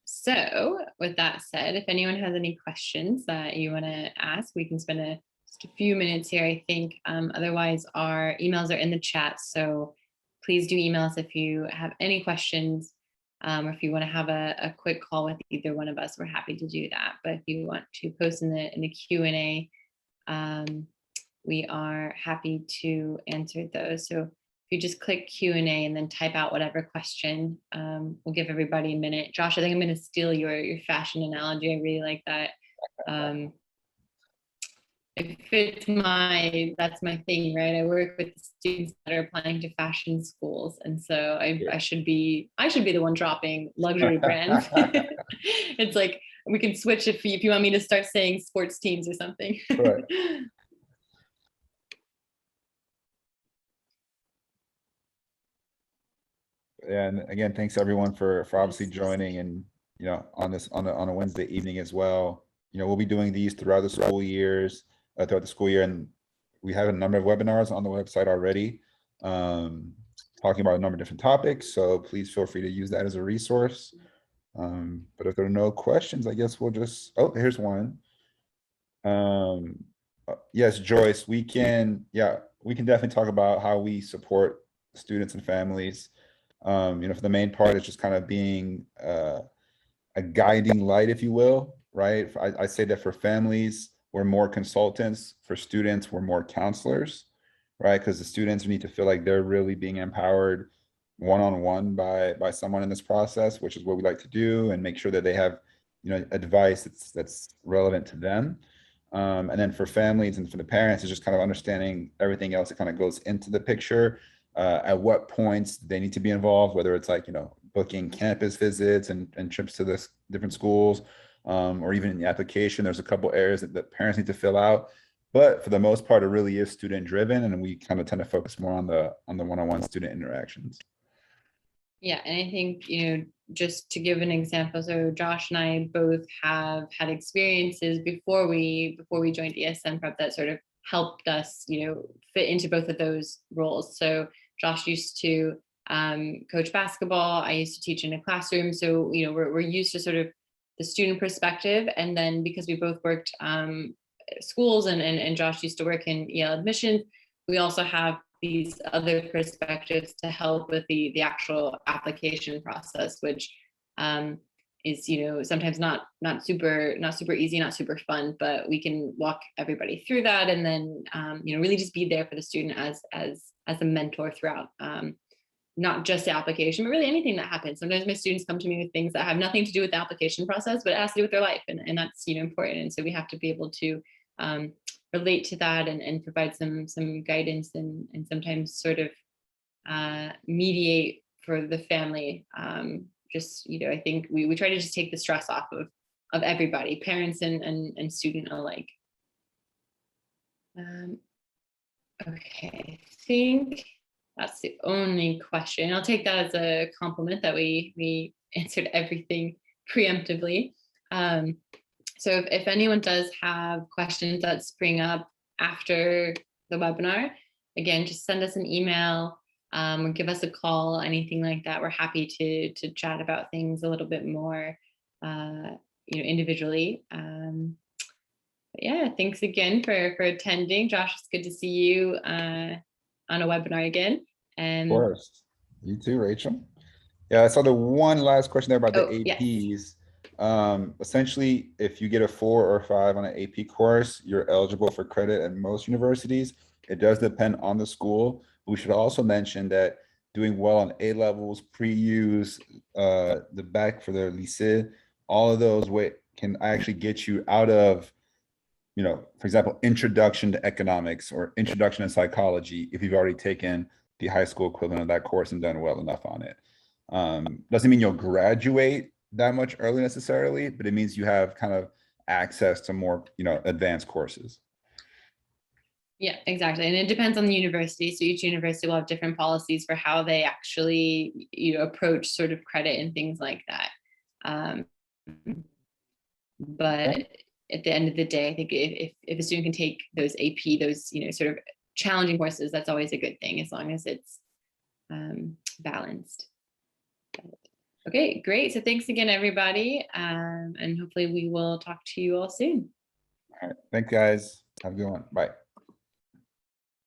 So with that said, if anyone has any questions that you want to ask, we can spend just a few minutes here, I think. Otherwise, our emails are in the chat. So please do email us if you have any questions, or if you want to have a quick call with either one of us, we're happy to do that. But if you want to post in the Q&A, we are happy to answer those. So if you just click Q&A and then type out whatever question, we'll give everybody a minute. Josh, I think I'm going to steal your fashion analogy. I really like that. That's my thing, right? I work with students that are applying to fashion schools, and so I should be the one dropping luxury brands. It's like we can switch if you want me to start saying sports teams or something. Right. Yeah, and again, thanks everyone for obviously joining, and on this on a Wednesday evening as well. We'll be doing these throughout the school years, throughout the school year, and we have a number of webinars on the website already, talking about a number of different topics. So please feel free to use that as a resource. But if there are no questions, I guess we'll just. Oh, here's one. Yes, Joyce, we can definitely talk about how we support students and families. For the main part, it's just kind of being a guiding light, if you will, right? I say that for families, we're more consultants. For students, we're more counselors, right? Because the students need to feel like they're really being empowered one-on-one by someone in this process, which is what we like to do, and make sure that they have, advice that's relevant to them. And then for families and for the parents, it's just kind of understanding everything else that kind of goes into the picture. At what points they need to be involved, whether it's like, booking campus visits and trips to the different schools, or even in the application, there's a couple areas that parents need to fill out. But for the most part, it really is student driven, and we kind of tend to focus more on the one-on-one student interactions. Yeah, and I think, just to give an example, so Josh and I both have had experiences before we joined ESN Prep that sort of helped us, fit into both of those roles. So Josh used to coach basketball. I used to teach in a classroom. So, we're used to sort of the student perspective. And then because we both worked schools and Josh used to work in Yale admissions, we also have these other perspectives to help with the actual application process, which is sometimes not super easy, not super fun, but we can walk everybody through that, and then really just be there for the student as a mentor throughout, not just the application, but really anything that happens. Sometimes my students come to me with things that have nothing to do with the application process, but it has to do with their life, and that's important. And so we have to be able to relate to that and provide some guidance and sometimes sort of mediate for the family. I think we try to just take the stress off of everybody, parents and student alike. Okay, I think that's the only question. I'll take that as a compliment that we answered everything preemptively. So if anyone does have questions that spring up after the webinar, again, just send us an email or give us a call, anything like that. We're happy to chat about things a little bit more, individually. Yeah, thanks again for attending. Josh, it's good to see you on a webinar again. Of course. You too, Rachel. Yeah, I saw the one last question there about the APs. Yes. Essentially, if you get a 4 or 5 on an AP course, you're eligible for credit at most universities. It does depend on the school. We should also mention that doing well on A levels, pre-U's, the back for the lycée, all of those can actually get you out of, for example, introduction to economics or introduction to psychology if you've already taken the high school equivalent of that course and done well enough on it. Doesn't mean you'll graduate that much early necessarily, but it means you have kind of access to more, advanced courses. Yeah, exactly. And it depends on the university. So each university will have different policies for how they actually, approach sort of credit and things like that. But at the end of the day, I think if a student can take those AP, those, sort of challenging courses, that's always a good thing as long as it's balanced. Okay, great. So thanks again, everybody. And hopefully we will talk to you all soon. All right. Thanks, guys. Have a good one. Bye.